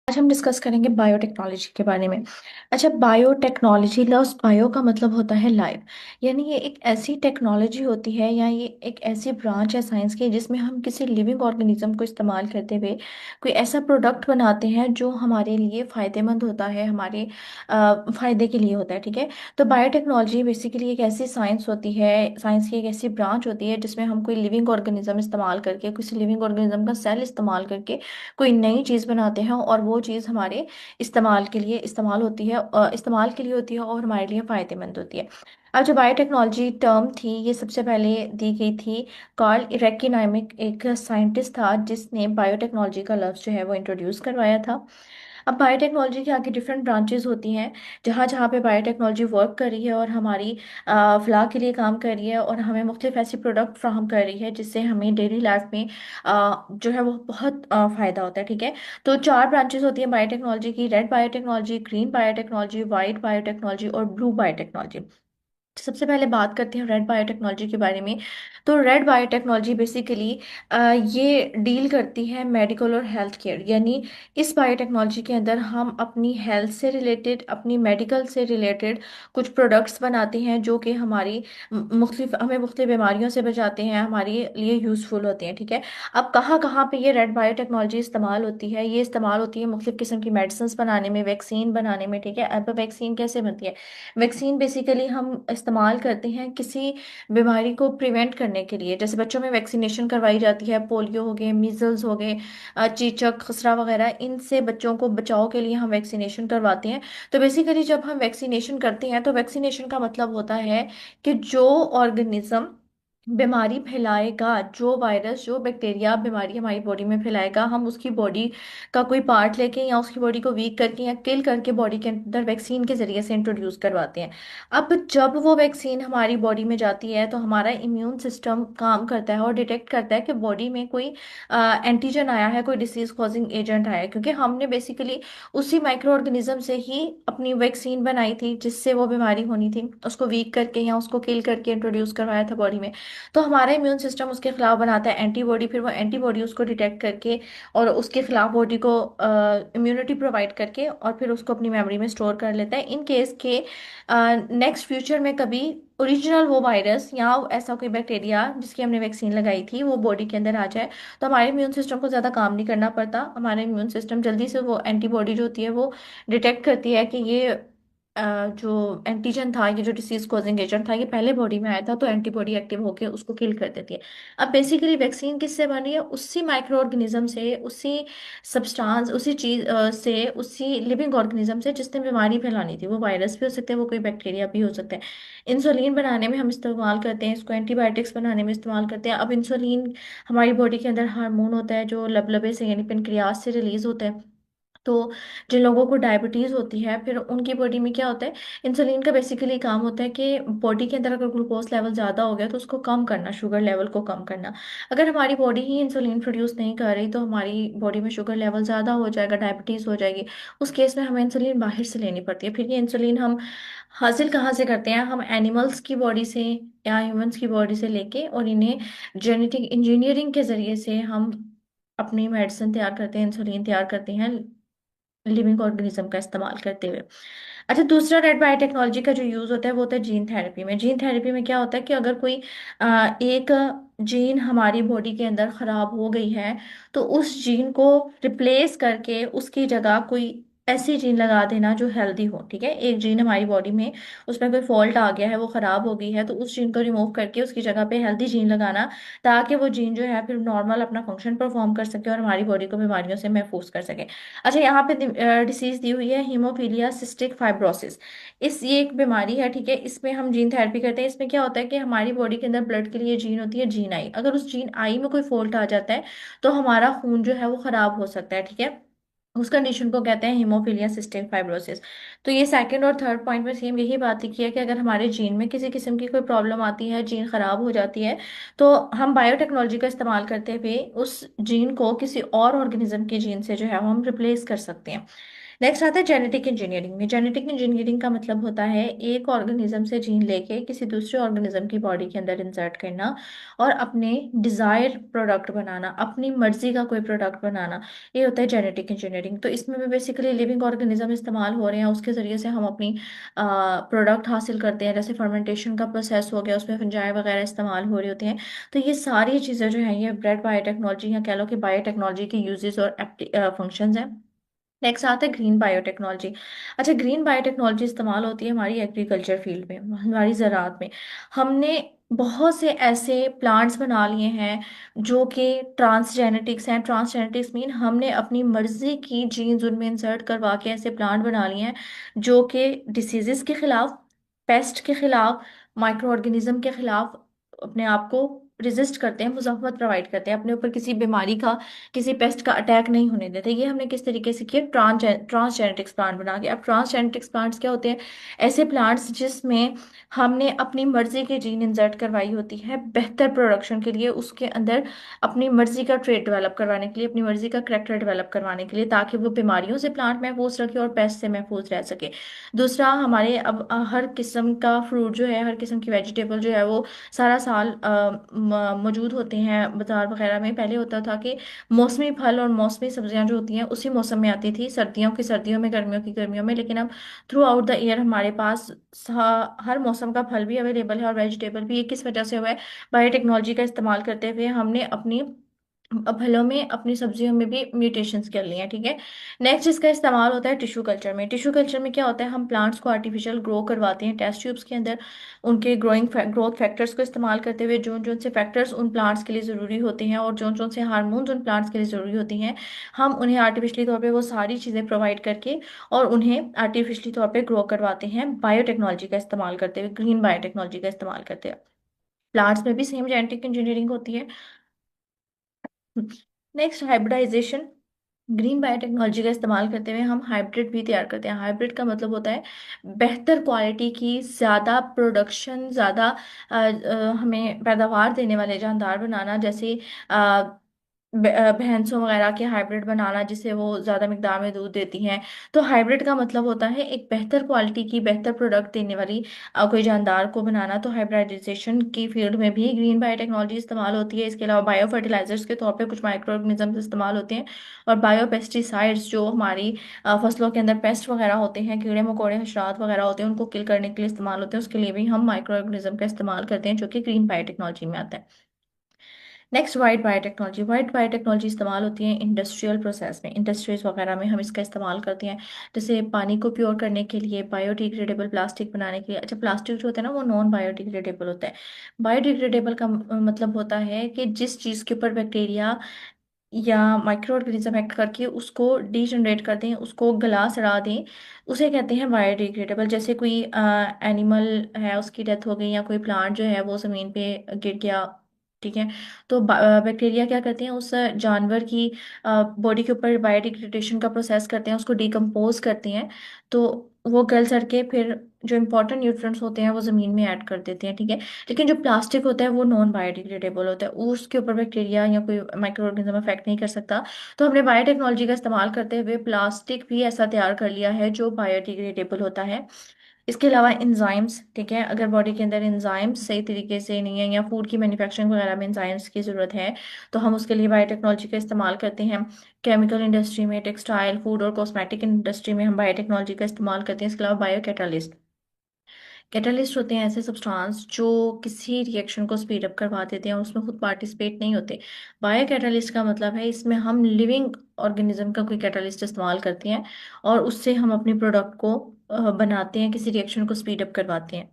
आज हम डिस्कस करेंगे बायोटेक्नोलॉजी के बारे में। अच्छा, बायोटेक्नोलॉजी, लफ्ज़ बायो का मतलब होता है लाइफ। यानी ये एक ऐसी टेक्नोलॉजी होती है या ये एक ऐसी ब्रांच है साइंस की जिसमें हम किसी लिविंग ऑर्गेनिज्म को इस्तेमाल करते हुए कोई ऐसा प्रोडक्ट बनाते हैं जो हमारे लिए फ़ायदेमंद होता है, हमारे फ़ायदे के लिए होता है। ठीक है। तो बायोटेक्नोलॉजी बेसिकली एक ऐसी साइंस होती है, साइंस की एक ऐसी ब्रांच होती है जिसमें हम कोई लिविंग ऑर्गेनिज्म इस्तेमाल करके, किसी लिविंग ऑर्गेनिज्म का सेल इस्तेमाल करके कोई नई चीज़ बनाते हैं और वो चीज़ हमारे इस्तेमाल के लिए इस्तेमाल होती है, इस्तेमाल के लिए होती है और हमारे लिए फ़ायदेमंद होती है। अब जो बायोटेक्नोलॉजी टर्म थी ये सबसे पहले दी गई थी कार्ल इरेक्की एक साइंटिस्ट था जिसने बायोटेक्नोलॉजी का लफ्ज़ जो है वो इंट्रोड्यूस करवाया था। अब बायोटेक्नोलॉजी की आगे डिफरेंट ब्रांचेस होती हैं जहाँ जहाँ पे बायोटेक्नोलॉजी वर्क कर रही है और हमारी फलाह के लिए काम कर रही है और हमें मुख्तलिफ ऐसी प्रोडक्ट फ्राहम कर रही है जिससे हमें डेली लाइफ में जो है वो बहुत फ़ायदा होता है। ठीक है। तो चार ब्रांचेस होती हैं बायोटेक्नोलॉजी की: red biotechnology, green biotechnology, white biotechnology और ब्लू बायोटेक्नोलॉजी। सबसे पहले बात करते हैं रेड बायोटेक्नोलॉजी के बारे में। तो रेड बायोटेक्नोलॉजी बेसिकली ये डील करती है मेडिकल और हेल्थ केयर। यानी इस बायोटेक्नोलॉजी के अंदर हम अपनी हेल्थ से रिलेटेड, अपनी मेडिकल से रिलेटेड कुछ प्रोडक्ट्स बनाते हैं जो कि हमारी मुख्तलिफ हमें मुख्तलिफ बीमारियों से बचाते हैं, हमारे लिए यूज़फुल होते हैं। ठीक है। अब कहाँ कहाँ पे ये रेड बायोटेक्नोलॉजी इस्तेमाल होती है? ये इस्तेमाल होती है मुख्तलिफ किस्म की मेडिसिन बनाने में, वैक्सीन बनाने में। ठीक है। अब वैक्सीन कैसे बनती है? वैक्सीन बेसिकली हम इस्तेमाल करते हैं किसी बीमारी को प्रिवेंट करने के लिए। जैसे बच्चों में वैक्सीनेशन करवाई जाती है, पोलियो हो गए, मीजल्स हो गए, चेचक, खसरा वगैरह, इनसे बच्चों को बचाव के लिए हम वैक्सीनेशन करवाते हैं। तो बेसिकली जब हम वैक्सीनेशन करते हैं तो वैक्सीनेशन का मतलब होता है कि जो ऑर्गेनिज्म बीमारी फैलाएगा, जो वायरस, जो बैक्टीरिया बीमारी हमारी बॉडी में फैलाएगा, हम उसकी बॉडी का कोई पार्ट लेके या उसकी बॉडी को वीक करके या किल करके बॉडी के अंदर वैक्सीन के जरिए से इंट्रोड्यूस करवाते हैं। अब जब वो वैक्सीन हमारी बॉडी में जाती है तो हमारा इम्यून सिस्टम काम करता है और डिटेक्ट करता है कि बॉडी में कोई एंटीजन आया है, कोई डिसीज कॉजिंग एजेंट आया है, क्योंकि हमने बेसिकली उसी माइक्रो ऑर्गेनिज्म से ही अपनी वैक्सीन बनाई थी जिससे वो बीमारी होनी थी, उसको वीक करके या उसको किल करके इंट्रोड्यूस करवाया था बॉडी में। तो हमारा इम्यून सिस्टम उसके खिलाफ बनाता है एंटीबॉडी, फिर वो एंटीबॉडी उसको डिटेक्ट करके और उसके खिलाफ बॉडी को इम्यूनिटी प्रोवाइड करके और फिर उसको अपनी मेमोरी में स्टोर कर लेता है इन केस के नेक्स्ट फ्यूचर में कभी ओरिजिनल वो वायरस या ऐसा कोई बैक्टीरिया जिसकी हमने वैक्सीन लगाई थी वो बॉडी के अंदर आ जाए। तो हमारे इम्यून सिस्टम को ज़्यादा काम नहीं करना पड़ता, हमारे इम्यून सिस्टम जल्दी से वो एंटीबॉडी जो होती है वो डिटेक्ट करती है कि ये जो एंटीजन था, ये जो डिसीज कॉजिंग एजेंट था, ये पहले बॉडी में आया था, तो एंटीबॉडी एक्टिव होकर उसको किल कर देती है। अब बेसिकली वैक्सीन किससे बनी है? उसी माइक्रो ऑर्गेनिज्म से, उसी सब्सटेंस, उसी चीज से, उसी लिविंग ऑर्गेनिज्म से जिसने बीमारी फैलानी थी। वो वायरस भी हो सकते हैं, वो कोई बैक्टीरिया भी हो सकता है। इंसुलिन बनाने में हम इस्तेमाल करते हैं इसको, एंटीबायोटिक्स बनाने में इस्तेमाल करते हैं। अब इंसुलिन हमारी बॉडी के अंदर हार्मोन होता है जो लबलबे से यानी पेनक्रियास से रिलीज होता है। तो जिन लोगों को डायबिटीज़ होती है फिर उनकी बॉडी में क्या होता है, इंसुलिन का बेसिकली काम होता है कि बॉडी के अंदर अगर ग्लूकोज लेवल ज़्यादा हो गया तो उसको कम करना, शुगर लेवल को कम करना। अगर हमारी बॉडी ही इंसुलिन प्रोड्यूस नहीं कर रही तो हमारी बॉडी में शुगर लेवल ज़्यादा हो जाएगा, डायबिटीज़ हो जाएगी। उस केस में हमें इंसुलिन बाहर से लेनी पड़ती है। फिर ये इंसुलिन हम हासिल कहाँ से करते हैं? हम एनिमल्स की बॉडी से या ह्यूमंस की बॉडी से लेके और इन्हें जेनेटिक इंजीनियरिंग के ज़रिए से हम अपनी मेडिसिन तैयार करते हैं, इंसुलिन तैयार करते हैं लिविंग ऑर्गेनिज्म का इस्तेमाल करते हुए। अच्छा, दूसरा रेड बायोटेक्नोलॉजी का जो यूज़ होता है वो होता है जीन थेरेपी में। जीन थेरेपी में क्या होता है कि अगर कोई एक जीन हमारी बॉडी के अंदर ख़राब हो गई है तो उस जीन को रिप्लेस करके उसकी जगह कोई ऐसी जीन लगा देना जो हेल्दी हो। ठीक है। एक जीन हमारी बॉडी में, उसमें कोई फॉल्ट आ गया है, वो ख़राब हो गई है, तो उस जीन को रिमूव करके उसकी जगह पे हेल्दी जीन लगाना ताकि वो जीन जो है फिर नॉर्मल अपना फंक्शन परफॉर्म कर सके और हमारी बॉडी को बीमारियों से महफूज कर सके। अच्छा, यहाँ पे डिसीज दी हुई है हीमोफीलिया सिस्टिक फाइब्रोसिस। ये एक बीमारी है। ठीक है। इसमें हम जीन थेरेपी करते हैं। इसमें क्या होता है कि हमारी बॉडी के अंदर ब्लड के लिए जीन होती है जीन आई। अगर उस जीन आई में कोई फॉल्ट आ जाता है तो हमारा खून जो है वो खराब हो सकता है। ठीक है। उस कंडीशन को कहते हैं हीमोफीलिया सिस्टिक फाइब्रोसिस। तो ये सेकंड और थर्ड पॉइंट में सेम यही बात लिखी है कि अगर हमारे जीन में किसी किस्म की कोई प्रॉब्लम आती है, जीन खराब हो जाती है, तो हम बायोटेक्नोलॉजी का इस्तेमाल करते हुए उस जीन को किसी और ऑर्गेनिज्म के जीन से जो है वो हम रिप्लेस कर सकते हैं। नेक्स्ट आता है जेनेटिक इंजीनियरिंग में। जेनेटिक इंजीनियरिंग का मतलब होता है एक ऑर्गेनिज्म से जीन लेके किसी दूसरे ऑर्गेनिज्म की बॉडी के अंदर इंसर्ट करना और अपने डिजायर प्रोडक्ट बनाना, अपनी मर्जी का कोई प्रोडक्ट बनाना। ये होता है जेनेटिक इंजीनियरिंग। तो इसमें भी बेसिकली लिविंग ऑर्गेनिज्म इस्तेमाल हो रहे हैं, उसके जरिए से हम अपनी प्रोडक्ट हासिल करते हैं। जैसे फर्मेंटेशन का प्रोसेस हो गया, उसमें फंजाई वगैरह इस्तेमाल हो रही होती हैं। तो ये सारी चीज़ें जो हैं ये ब्रेड बायोटेक्नोलॉजी या कह लो कि बायोटेक्नोलॉजी के यूजेस और फंक्शंस हैं। नेक्स्ट आता है ग्रीन बायोटेक्नोलॉजी। अच्छा, ग्रीन बायोटेक्नोलॉजी इस्तेमाल होती है हमारी एग्रीकल्चर फील्ड में, हमारी ज़राअत में। हमने बहुत से ऐसे प्लांट्स बना लिए हैं जो कि ट्रांसजेनेटिक्स हैं। ट्रांसजेनेटिक्स मीन हमने अपनी मर्जी की जीन्स उनमें इंसर्ट करवा के ऐसे प्लांट बना लिए हैं जो कि डिसीजेस के खिलाफ, पेस्ट के खिलाफ, माइक्रो ऑर्गेनिज्म के खिलाफ अपने आप को रेजिस्ट करते हैं, मुजाफत प्रोवाइड करते हैं, अपने ऊपर किसी बीमारी का, किसी पेस्ट का अटैक नहीं होने देते। ये हमने किस तरीके से किया? ट्रांसजेनेटिक्स प्लांट बना के। अब ट्रांसजेनेटिक्स प्लांट्स क्या होते हैं? ऐसे प्लांट्स जिसमें हमने अपनी मर्जी के जीन इंसर्ट करवाई होती है बेहतर प्रोडक्शन के लिए, उसके अंदर अपनी मर्जी का ट्रेट डेवलप करवाने के लिए, अपनी मर्जी का करेक्टर डेवलप करवाने के लिए, ताकि वो बीमारियों से प्लांट महफूज रखे और पेस्ट से महफूज रह सके। दूसरा, हमारे अब हर किस्म का फ्रूट जो है, हर किस्म की वेजिटेबल जो है वो सारा साल मौजूद होते हैं बाजार वगैरह में। पहले होता था कि मौसमी फल और मौसमी सब्जियां जो होती हैं उसी मौसम में आती थी, सर्दियों की सर्दियों में, गर्मियों की गर्मियों में। लेकिन अब थ्रू आउट द ईयर हमारे पास हर मौसम का फल भी अवेलेबल है और वेजिटेबल भी। ये किस वजह से हुआ है? बायोटेक्नोलॉजी का इस्तेमाल करते हुए हमने अपनी फलों में, अपनी सब्जियों में भी म्यूटेशंस कर लिए हैं। ठीक है। नेक्स्ट इसका इस्तेमाल होता है टिश्यू कल्चर में। टिश्यू कल्चर में क्या होता है? हम प्लांट्स को आर्टिफिशियल ग्रो करवाते हैं टेस्ट ट्यूब्स के अंदर, उनके ग्रोथ फैक्टर्स को इस्तेमाल करते हुए। जो जो से फैक्टर्स उन प्लांट्स के लिए ज़रूरी होते हैं और जो जो से हार्मोन्स उन प्लांट्स के लिए ज़रूरी होती हैं, हम उन्हें आर्टिफिशियली तौर पे वो सारी चीज़ें प्रोवाइड करके और उन्हें आर्टिफिशियली तौर पे ग्रो करवाते हैं बायोटेक्नोलॉजी का इस्तेमाल करते हुए, ग्रीन बायोटेक्नोलॉजी का इस्तेमाल करते हुए। प्लांट्स में भी सेम जेनेटिक इंजीनियरिंग होती है। Next, hybridisation. ग्रीन बायोटेक्नोलॉजी का इस्तेमाल करते हुए हम हाइब्रिड भी तैयार करते हैं। हाइब्रिड का मतलब होता है बेहतर क्वालिटी की, ज़्यादा प्रोडक्शन, ज़्यादा हमें पैदावार देने वाले जानदार बनाना। जैसे भैंसों वगैरह के हाइब्रिड बनाना जिससे वो ज़्यादा मिकदार में दूध देती हैं। तो हाइब्रिड का मतलब होता है एक बेहतर क्वालिटी की, बेहतर प्रोडक्ट देने वाली कोई जानदार को बनाना। तो हाइब्रिडाइजेशन की फील्ड में भी ग्रीन बायोटेक्नोलॉजी इस्तेमाल होती है। इसके अलावा बायो फर्टिलाइजर्स के तौर पे कुछ माइक्रो ऑर्गेनिजम्स इस्तेमाल होते हैं। और बायो पेस्टिसाइड्स जो हमारी फसलों के अंदर पेस्ट वगैरह होते हैं, कीड़े मकोड़े हशरात वगैरह होते हैं, उनको किल करने के लिए इस्तेमाल होते हैं। उसके लिए भी हम माइक्रो ऑर्गेनिज्म का इस्तेमाल करते हैं जो कि ग्रीन बायोटेक्नोलॉजी में आता है। Next, white biotechnology. White biotechnology इस्तेमाल होती है इंडस्ट्रियल प्रोसेस में, इंडस्ट्रीज वगैरह में हम इसका इस्तेमाल करते हैं। जैसे पानी को प्योर करने के लिए, बायोडिग्रेडेबल प्लास्टिक बनाने के लिए। अच्छा, प्लास्टिक जो होता है ना वो नॉन बायोडिग्रेडेबल होता है। बायोडिग्रेडेबल का मतलब होता है कि जिस चीज़ के ऊपर बैक्टीरिया या माइक्रो ऑर्गेनिज्म एक्ट करके उसको डीजनरेट कर दें, उसको गला सड़ा दें, उसे कहते हैं बायोडिग्रेडेबल। जैसे कोई एनिमल है, उसकी डेथ हो गई, या कोई प्लांट जो है वो ज़मीन पे गिर गया, ठीक है, तो बैक्टीरिया क्या करते हैं, उस जानवर की बॉडी के ऊपर बायोडिग्रेडेशन का प्रोसेस करते हैं, उसको डिकम्पोज करते हैं। तो वो गल सड़ के फिर जो इंपॉर्टेंट न्यूट्रिएंट्स होते हैं वो ज़मीन में ऐड कर देते हैं। ठीक है। लेकिन जो प्लास्टिक होता है वो नॉन बायोडिग्रेडेबल होता है, उसके ऊपर बैक्टीरिया या कोई माइक्रो ऑर्गेनिज्म अफेक्ट नहीं कर सकता। तो हमने बायोटेक्नोलॉजी का इस्तेमाल करते हुए प्लास्टिक भी ऐसा तैयार कर लिया है जो बायोडिग्रेडेबल होता है। इसके अलावा इंजाइम्स, ठीक है, अगर बॉडी के अंदर इंजाइम्स सही तरीके से नहीं है या फूड की मैन्युफैक्चरिंग वगैरह में इंजाइम्स की ज़रूरत है, तो हम उसके लिए बायोटेक्नोलॉजी का इस्तेमाल करते हैं। केमिकल इंडस्ट्री में, टेक्सटाइल, फूड और कॉस्मेटिक इंडस्ट्री में हम बायोटेक्नोलॉजी का इस्तेमाल करते हैं। इसके अलावा बायो कैटालिस्ट, कैटलिस्ट होते हैं ऐसे सब्सटेंस जो किसी रिएक्शन को स्पीड अप करवा देते हैं और उसमें खुद पार्टिसिपेट नहीं होते। बायो कैटलिस्ट का मतलब है इसमें हम लिविंग ऑर्गेनिज्म का कोई कैटलिस्ट इस्तेमाल करते हैं और उससे हम अपनी प्रोडक्ट को बनाते हैं, किसी रिएक्शन को स्पीड अप करवाते हैं।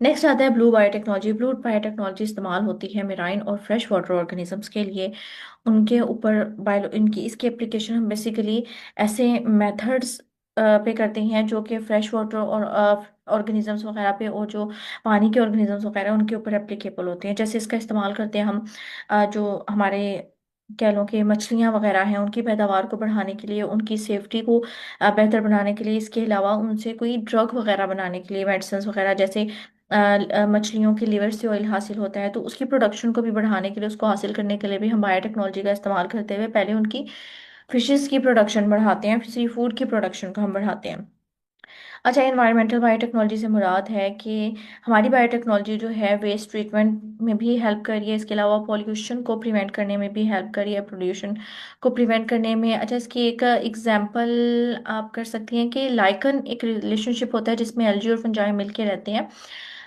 नेक्स्ट आता है ब्लू बायोटेक्नोलॉजी। ब्लू बायोटेक्नोलॉजी इस्तेमाल होती है मेराइन और फ्रेश वाटर ऑर्गेनिजम्स के लिए। उनके ऊपर बायो इनकी इसकी एप्लीकेशन हम बेसिकली ऐसे मेथड्स पे करते हैं जो कि फ्रेश वाटर और ऑर्गेनिजम्स वगैरह पे, और जो पानी के ऑर्गेनिजम्स वगैरह उनके ऊपर एप्लीकेबल होते हैं। जैसे इसका इस्तेमाल करते हैं हम जो हमारे कह लो कि मछलियाँ वगैरह हैं उनकी पैदावार को बढ़ाने के लिए, उनकी सेफ्टी को बेहतर बनाने के लिए। इसके अलावा उनसे कोई ड्रग वगैरह बनाने के लिए, मेडिसिन वगैरह, जैसे मछलियों के लिवर से ऑयल हासिल होता है, तो उसकी प्रोडक्शन को भी बढ़ाने के लिए, उसको हासिल करने के लिए भी हम बायोटेक्नोलॉजी का इस्तेमाल करते हुए पहले उनकी फिशेस की प्रोडक्शन बढ़ाते हैं, सी फूड की प्रोडक्शन को हम बढ़ाते हैं। अच्छा, एनवायरमेंटल बायोटेक्नोलॉजी से मुराद है कि हमारी बायोटेक्नोलॉजी जो है वेस्ट ट्रीटमेंट में भी हेल्प कर रही है, इसके अलावा पॉल्यूशन को प्रिवेंट करने में भी हेल्प कर रही है, पोल्यूशन को प्रिवेंट करने में। अच्छा, इसकी एक एग्जांपल आप कर सकती हैं कि लाइकन एक रिलेशनशिप होता है जिसमें एल्गी और फंजाई मिलके रहते हैं।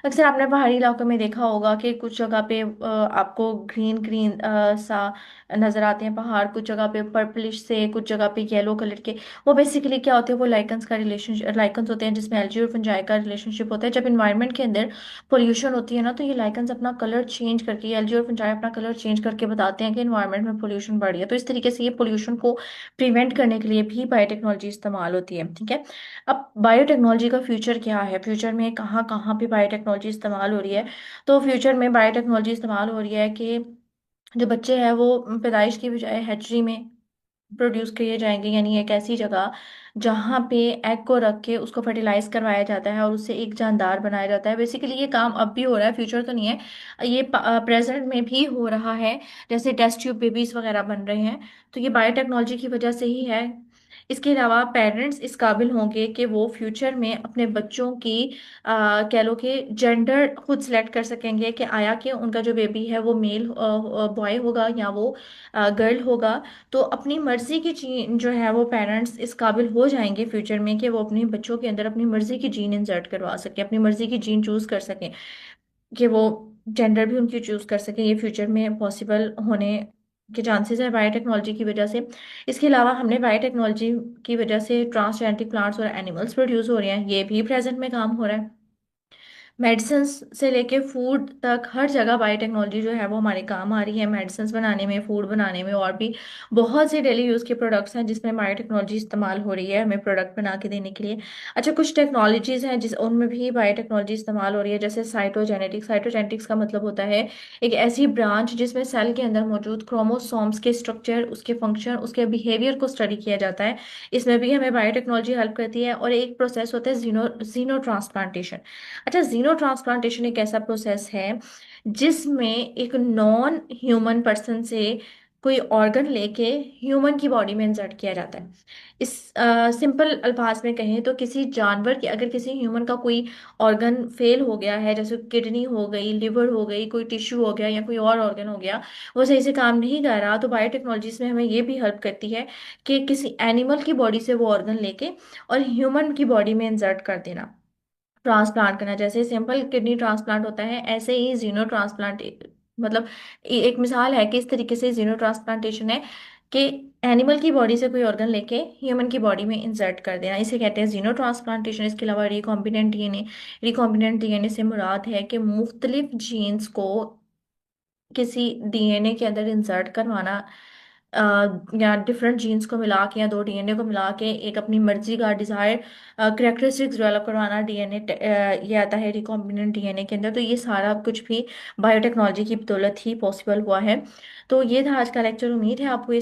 अक्सर आपने पहाड़ी इलाकों में देखा होगा कि कुछ जगह पे आपको ग्रीन ग्रीन सा नजर आते हैं पहाड़, कुछ जगह पे पर्पलिश से, कुछ जगह पे येलो कलर के। वो बेसिकली क्या होते हैं, वो लाइकन्स का रिलेशन लाइकन्स होते हैं जिसमें एल्गी और फंजाई का रिलेशनशिप होता है। जब इन्वायरमेंट के अंदर पोल्यूशन होती है ना, तो ये लाइकन्स अपना कलर चेंज करके, एल्गी और फंजाई अपना कलर चेंज करके बताते हैं कि इन्वायरमेंट में पोल्यूशन बढ़ रही है। तो इस तरीके से ये पोल्यूशन को प्रिवेंट करने के लिए भी बायोटेक्नोलॉजी इस्तेमाल होती है। ठीक है। अब बायोटेक्नोलॉजी का फ्यूचर क्या है, फ्यूचर में कहाँ कहाँ पे बायोटेक्नोलॉजी इस्तेमाल हो रही है। तो फ्यूचर में बायोटेक्नोलॉजी इस्तेमाल हो रही है कि जो बच्चे हैं वो पैदाइश की बजाय हैचरी में प्रोड्यूस किए जाएंगे, यानी एक ऐसी जगह जहाँ पे एग को रख के उसको फर्टिलाइज करवाया जाता है और उससे एक जानदार बनाया जाता है। बेसिकली ये काम अब भी हो रहा है, फ्यूचर तो नहीं है, ये प्रेजेंट में भी हो रहा है। जैसे टेस्ट ट्यूब बेबीज वगैरह बन रहे हैं, तो ये बायोटेक्नोलॉजी की वजह से ही है। इसके अलावा पेरेंट्स इस काबिल होंगे कि वो फ्यूचर में अपने बच्चों की कह लो कि जेंडर खुद सेलेक्ट कर सकेंगे कि आया कि उनका जो बेबी है वो मेल बॉय होगा या वो गर्ल होगा। तो अपनी मर्जी की जीन जो है वो पेरेंट्स इस काबिल हो जाएंगे फ्यूचर में कि वो अपने बच्चों के अंदर अपनी मर्जी की जीन इंसर्ट करवा सके, अपनी मर्जी की जीन चूज कर सकें, कि वो जेंडर भी उनकी चूज कर सकें। ये फ्यूचर में पॉसिबल होने के चांसेस है बायोटेक्नोलॉजी की वजह से। इसके अलावा हमने बायोटेक्नोलॉजी की वजह से ट्रांसजेनिक प्लांट्स और एनिमल्स प्रोड्यूस हो रहे हैं, ये भी प्रेजेंट में काम हो रहा है। मेडिसिन से लेके फूड तक हर जगह बायोटेक्नोलॉजी जो है वो हमारे काम आ रही है, मेडिसिन बनाने में, फूड बनाने में, और भी बहुत से डेली यूज़ के प्रोडक्ट्स हैं जिसमें बायोटेक्नोलॉजी इस्तेमाल हो रही है हमें प्रोडक्ट बना के देने के लिए। अच्छा, कुछ टेक्नोलॉजीज हैं जिस उनमें भी बायोटेक्नोलॉजी इस्तेमाल हो रही है, जैसे साइटोजेनेटिक्स। साइटोजेनेटिक्स का मतलब होता है एक ऐसी ब्रांच जिसमें सेल के अंदर मौजूद क्रोमोसोम्स के स्ट्रक्चर, उसके फंक्शन, उसके बिहेवियर को स्टडी किया जाता है। इसमें भी हमें बायोटेक्नोलॉजी हेल्प करती है। और एक प्रोसेस होता है जीनो जीनो ट्रांसप्लांटेशन। अच्छा, जीनो ट्रांसप्लांटेशन एक ऐसा प्रोसेस है जिसमें एक नॉन ह्यूमन पर्सन से कोई ऑर्गन लेके ह्यूमन की बॉडी में इंसर्ट किया जाता है। इस सिंपल अल्फाज में कहें तो किसी जानवर की, अगर किसी ह्यूमन का कोई ऑर्गन फेल हो गया है, जैसे किडनी हो गई, लिवर हो गई, कोई टिश्यू हो गया या कोई और ऑर्गन हो गया, वो सही से काम नहीं कर रहा, तो बायोटेक्नोलॉजीज में हमें ये भी हेल्प करती है कि किसी एनिमल की बॉडी से वो ऑर्गन लेके और ह्यूमन की बॉडी में इंसर्ट कर देना, ट्रांसप्लांट करना। जैसे सिंपल किडनी ट्रांसप्लांट होता है, ऐसे ही जीनो ट्रांसप्लांट, मतलब एक मिसाल है कि इस तरीके से जीनो ट्रांसप्लांटेशन है कि एनिमल की बॉडी से कोई ऑर्गन लेके ह्यूमन की बॉडी में इंसर्ट कर देना, इसे कहते हैं जीनो ट्रांसप्लांटेशन। इसके अलावा रिकॉम्बिनेंट डीएनए। रिकॉम्बिनेंट डीएनए से मुराद है कि मुख्तलिफ जीन्स को किसी डीएनए के अंदर इंसर्ट करवाना, अ, या डिफरेंट जीन्स को मिला के या दो डीएनए को मिला के एक अपनी मर्जी का डिजायर करेक्टरिस्टिक्स डेवलप करवाना, डीएनए ये आता है रिकॉम्बिनेंट डीएनए के अंदर। तो ये सारा कुछ भी बायोटेक्नोलॉजी की बदौलत ही पॉसिबल हुआ है। तो ये था आज का लेक्चर, उम्मीद है आपको